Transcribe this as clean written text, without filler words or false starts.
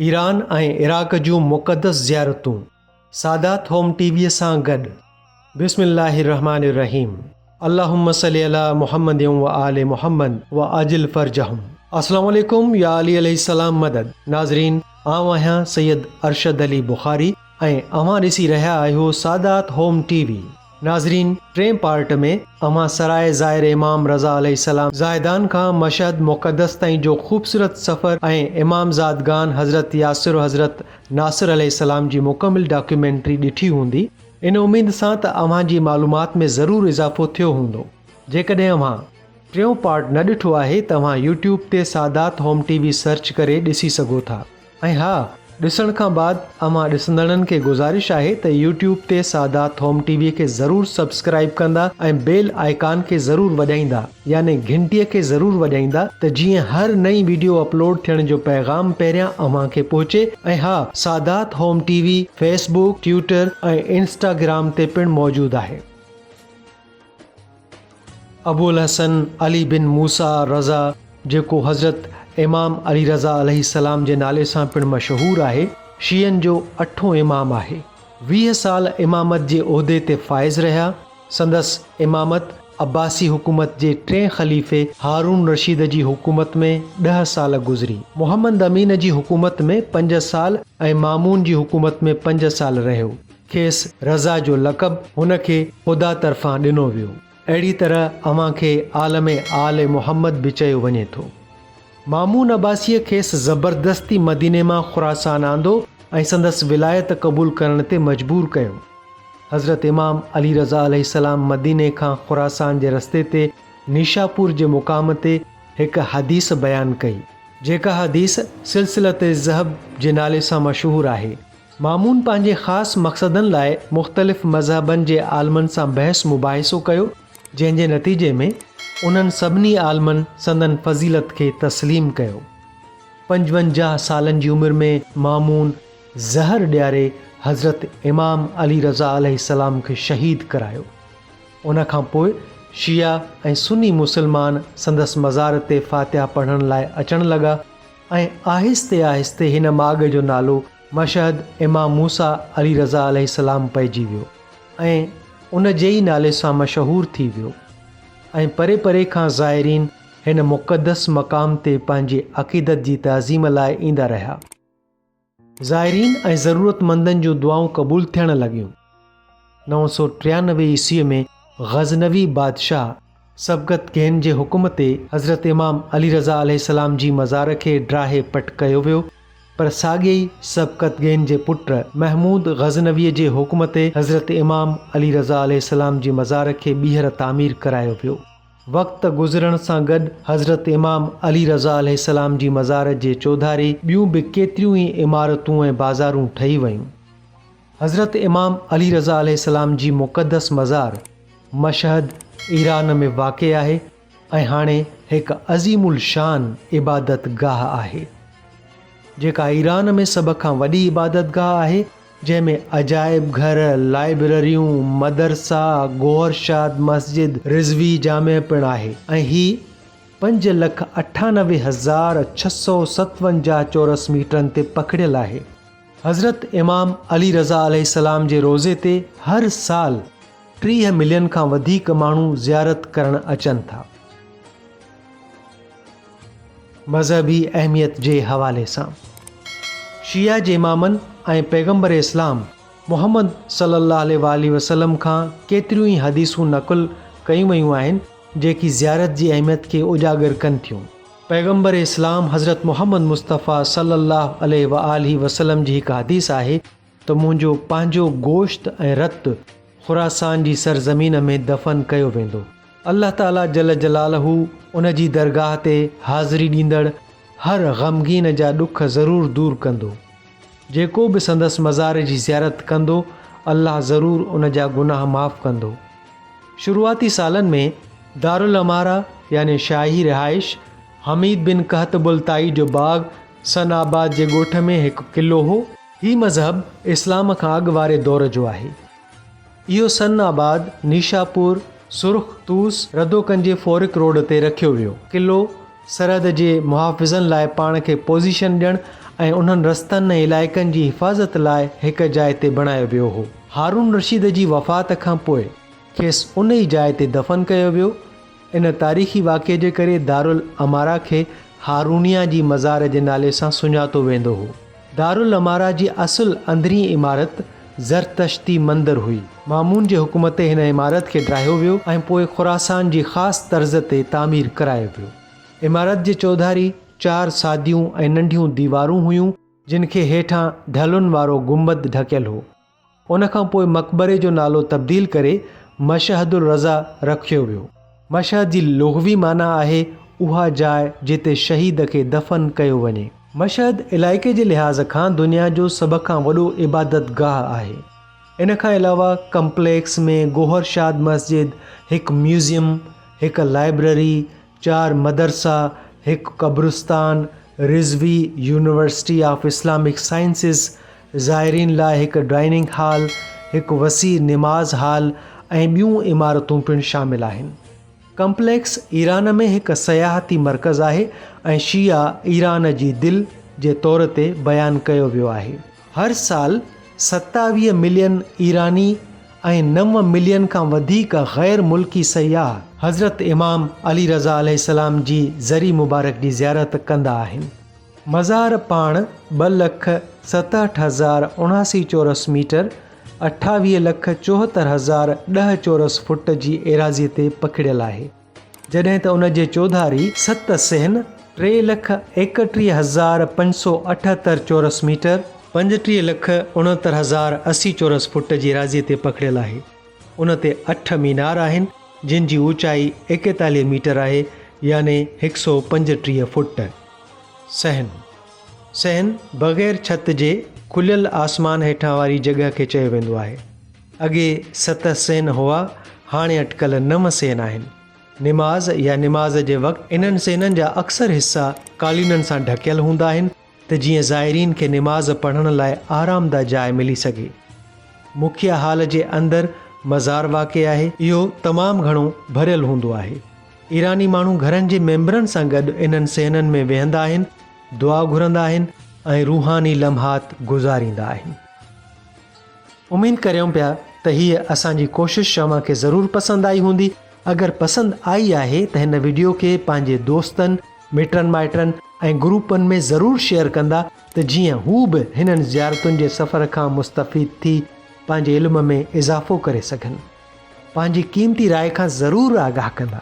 Iran ऐं Iraq जूं मुक़दस ज़ियारतूं सादात होम टीवीअ सां गॾु। बिस्मिल्लाहिर्रहमानिर्रहीम। अल्लाहुम्मा सल्लि अला मुहम्मद व आले मुहम्मद व आजिल फरजहुम। अस्सलामु अलैकुम या अली अलैहिस्सलाम मदद। नाज़रीन, आउं आहियां सैयद अरशद अली बुखारी ऐं अव्हां ॾिसी रहिया आहियो सादात होम टीवी। नाज़रीन, टें पार्ट में अव्हां सराय ज़ाहिर इमाम रज़ा अलैहिस्सलाम ज़ाहिदान खां मशहद मुक़दस ताईं जो ख़ूबसूरत सफ़र ऐं इमाम ज़ादगान हज़रत यासिर हज़रत नासिर अलैहिस्सलाम जी मुकमिल डॉक्यूमेंट्री ॾिठी हूंदी। इन उमेद सां त अव्हां जी मालूमात में ज़रूरु इज़ाफ़ो थियो हूंदो। जेकॾहिं अव्हां टियों पार्ट न ॾिठो आहे त अव्हां यूट्यूब ते सादात होम टीवी सर्च करे ॾिसी सघो था। ऐं हा, ॾिसण खां बाद अव्हां ॾिसंदड़नि खे गुज़ारिश आहे त यूट्यूब ते सादात होम टीवीअ खे ज़रूरु सब्सक्राइब कंदा ऐं बेल आइकान खे ज़रूरु वॼाईंदा, यानी घंटीअ खे ज़रूरु वॼाईंदा त जीअं हर नई वीडियो अपलोड थियण जो पैगाम पहिरियां अव्हां खे पहुचे। ऐं हा, Sadat home TV Facebook, Twitter ऐं इंस्टाग्राम ते पिणु मौजूदु आहे। अबुल हसन अली बिन मूसा रज़ा, जेको हज़रत इमाम अली रज़ा अलैहिस्सलाम जे नाले सां पिणु मशहूरु आहे, शीयनि जो 8हों इमाम आहे। 20 साल इमामत जे उहिदे ते फ़ाइज़ रहिया। संदसि इमामत अब्बासी हुकूमत जे 3 ख़लीफ़े हारून रशीद जी हुकूमत में 10 साल गुज़री। मुहम्मद अमीन जी हुकूमत में 5 साल ऐं मामून जी हुकूमत में 5 साल रहियो। खेसि रज़ा जो लक़ब हुन खे ख़ुदा तरफ़ां ॾिनो वियो। अहिड़ी तरह अव्हां खे आलम आल मुहम्मद बि चयो वञे थो। मामून अब्बासीअ खेसि ज़बरदस्ती मदीने मां ख़ुरासान आंदो ऐं संदसि विलायत क़बूल करण ते मजबूर कयो। हज़रत इमाम अली रज़ा अलैहिस्सलाम मदीने खां ख़ुरासान जे रस्ते ते नीशापुर जे मुक़ाम ते हिकु हदीस बयानु कई, जेका हदीस सिलसिलत ज़हब जे नाले सां मशहूरु आहे। मामून पंहिंजे ख़ासि मक़सदनि लाइ मुख़्तलिफ़ मज़हबनि जे आलमनि सां बहस मुबाहिसो कयो, जंहिं जे नतीजे में उन्हनि सभिनी आलमनि संदन फ़ज़ीलत खे तस्लीम कयो। 55 सालनि जी उमिरि में मामून ज़हर ॾियारे हज़रत इमाम अली रज़ा अलैहिस्सलाम खे शहीद करायो। उन खां पोइ शिया ऐं सुन्नी मुसलमान संदसि मज़ार ते फ़ातिहा पढ़ण लाइ अचण लॻा ऐं आहिस्ते आहिस्ते हिन माॻ जो नालो मशहद इमाम मूसा अली रज़ा अलैहिस्सलाम पइजी वियो ऐं उन जे ई नाले सां मशहूरु थी वियो। ऐं परे परे खां ज़ाइरीन हिन मुक़दस मक़ाम ते पंहिंजी अक़ीदत जी तज़ीम लाइ ईंदा रहिया। ज़ाइरीन ऐं ज़रूरतमंदनि जूं दुआऊं क़बूल थियण लॻियूं। 993 ईस्वीअ में ग़ज़नवी बादशाह सबक़त गेन जे हुकुम ते हज़रत इमाम अली रज़ा अलैहिस्सलाम जी मज़ार खे ड्राहे पट कयो वियो, पर साॻिए ई सबक़त गेन जे पुट महमूद ग़ज़नवीअ जे हुकुम ते हज़रत इमाम अली रज़ा अलैहिस्सलाम जी मज़ार खे ॿीहर तामीर करायो वियो। वक़्तु गुज़रण सां गॾु हज़रत इमाम अली रज़ा अलैहिस्सलाम जी मज़ार जे चौधारी ॿियूं बि केतिरियूं ई इमारतूं ऐं बाज़ारूं ठही वयूं। हज़रत इमाम अली रज़ा अलैहिस्सलाम जी मुक़दस मज़ार मशहद ईरान में वाक़िअ आहे ऐं हाणे हिकु अज़ीमुल शान इबादत गाह आहे, जेका ईरान में सभ खां वॾी इबादत गाह आहे, जंहिंमें अजाइब घर, लाइब्रेरियूं, मदरसा, गोहरशाद मस्जिद, रिज़वी जामे पिणु आहे ऐं ही 5,98,657 चौरस मीटरनि ते पखिड़ियल आहे। हज़रत इमाम अली रज़ा अलैहिस्सलाम जे रोज़े ते हर साल 30 मिलियन खां वधीक माण्हू ज़ियारत करणु अचनि था। मज़हबी अहमियत जे हवाले सां शिया जे इमामनि ऐं पैगम्बर इस्लाम मुहम्मद सल्लल्लाहु अलैहि वसल्लम खां केतिरियूं ई हदीसूं नक़ुल कयूं वयूं आहिनि, जेकी ज़ियारत जी अहमियत खे उजागर कनि थियूं। पैगम्बर इस्लाम हज़रत मुहम्मद मुस्तफ़ा सल्लल्लाहु अलैहि वसल्लम जी हिकु हदीस आहे त मुंहिंजो पंहिंजो गोश्त ऐं रतु ख़ुरासान जी सरज़मीन में दफ़न कयो वेंदो। अल्लाह ताला जल जलालहू उन जी दरगाह ते हाज़िरी ॾींदड़ हर ग़मगीन जा ॾुख ज़रूरु दूरि कंदो। जेको बि संदसि मज़ार जी ज़ियारत कंदो, अल्लाह ज़रूरु उन जा गुनाह माफ़ कंदो। शुरूआती सालनि में दारुल अमारा यानी शाही रिहाइश हमीद बिन कहतबुल ताई जो बाग़ सन आबाद जे ॻोठ में हिकु क़िलो हो। ही मज़हब इस्लाम खां अॻु वारे दौर जो आहे। इहो सन आबाद नीशापुर सुर्ख तूस रदोकन जे फ़ोरिक रोड ते रखियो वियो। क़िलो सरहद जे मुहाफ़िज़नि लाइ पाण खे पोज़ीशन ॾियणु ऐं उन्हनि रस्तनि ऐं इलाइक़नि जी हिफ़ाज़त लाइ हिकु जाइ ते बणायो वियो हो। हारून रशीद जी वफ़ात खां पोइ खेसि उन ई जाइ ते दफ़न कयो वियो। इन तारीख़ी वाक़े जे करे दारुल अमारा खे हारूनिया जी मज़ार जे नाले सां सुञातो वेंदो हो। दारुल अमारा जी असुल अंदरी इमारत ज़रतश्ती मंदिर हुई। मामून जे हुकुम ते हिन इमारत खे ड्राहियो वियो ऐं पोइ खुरासान जी ख़ासि तर्ज़ ते तामीर करायो वियो। इमारत जे चौधारी 4 सादियूं ऐं नंढियूं दीवारूं हुयूं जिन खे हेठां ढलुनि वारो गुंबद ढकियल हो। उन खां पोइ मक़बरे जो नालो तब्दील करे मशहदुर रज़ा रखियो वियो। मशहद जी लुग़वी माना आहे उहा जाइ जिते शहीद खे दफ़न कयो वञे। मशहद इलाइक़े जे लिहाज़ खां दुनिया जो सभ खां वॾो इबादत गाह आहे। इन खां अलावा कम्पलेक्स में गोहरशाद मस्जिद, हिकु म्यूज़ियम, हिकु लाइब्रेरी, 4 मदरसा, हिकु क़ब्रिस्तान, Rizvi university of Islamic sciences, ज़ाइरीन लाइ हिकु डाइनिंग हॉल, हिकु वसी निमाज़ हॉल ऐं ॿियूं इमारतूं पिणु शामिल आहिनि। कम्पलेक्स ईरान में हिकु सयाहती मर्कज़ आहे ऐं शिया ईरान जी दिलि जे तौर ते बयानु कयो वियो आहे। हर साल 27 मिलियन ईरानी ऐं 9 मिलियन खां वधीक ग़ैर मुल्की सयाह हज़रत इमाम अली रज़ा अलैहिस्सलाम जी ज़री मुबारक जी ज़ियारत कंदा आहिनि। मज़ार पाण 2,67,079 चौरस मीटर 28,74,010 चौरस फुट जी एराज़ीअ ते पखिड़ियल आहे, जॾहिं त उन जे चौधारी 7 सहन 3,31,578 चौरस मीटर 35,69,080 चौरस फुट जी एराज़ीअ ते पखिड़ियल आहे। उन ते 8 मीनार आहिनि जिन जी ऊचाई 41 मीटर आहे, याने 135 फुट। सहन बग़ैर छत जे खुलियल आसमान हेठां वारी जॻह खे चयो वेंदो आहे। अॻे 7 सहन हुआ, हाणे अटकल 9 सहन आहिनि। निमाज़ या निमाज़ जे वक़्तु इन्हनि सहननि जा अक्सर हिसा कालीननि सां ढकियल हूंदा आहिनि त जीअं ज़ाइरीन खे निमाज़ पढ़ण लाइ आरामदा जाइ मिली सघे। मुख्य हाल जे अंदरि मज़ार वाक़िअ आहे। इहो तमामु घणो भरियल हूंदो आहे। ईरानी माण्हू घरनि जे मेंबरनि सां गॾु इन्हनि सहननि में वेहंदा आहिनि, दुआ घुरंदा आहिनि ऐं रूहानी लम्हात गुज़ारींदा आहिनि। उमेद करियूं पिया त हीअ असांजी कोशिशि तव्हांखे ज़रूरु पसंदि आई हूंदी। अगरि पसंदि आई आहे त हिन वीडियो खे पंहिंजे दोस्तनि, मिटनि माइटनि ऐं ग्रुपनि में ज़रूरु शेयर कंदा त जीअं हू बि हिननि ज़ियारतुनि जे सफ़र खां मुस्तफ़ीद थी पंहिंजे इल्म में इज़ाफ़ो करे सघनि। पंहिंजी क़ीमती राय खां ज़रूरु आगाह कंदा।